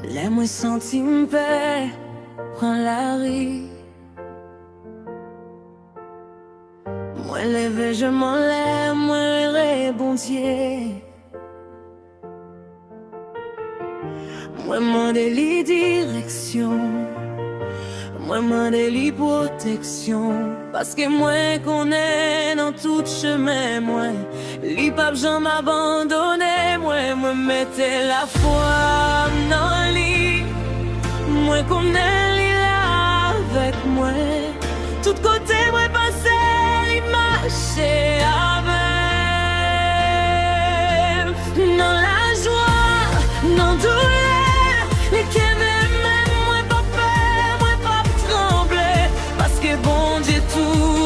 Laisse-moi sentir une paix, prends la rue. Moi levé, je m'enlève, moi répondis. Moi m'en délie direction, moi m'en délie protection. Parce que moi qu'on est dans tout chemin, moi li pape j'en m'abandonner, moi mettais la foi dans lui. Moi qu'on est li là avec moi, tout côté moi passer, li marcher avec. Dans la joie, dans douleur, les qui m'aiment, moi pas peur, moi pas trembler. Parce que bon Dieu tout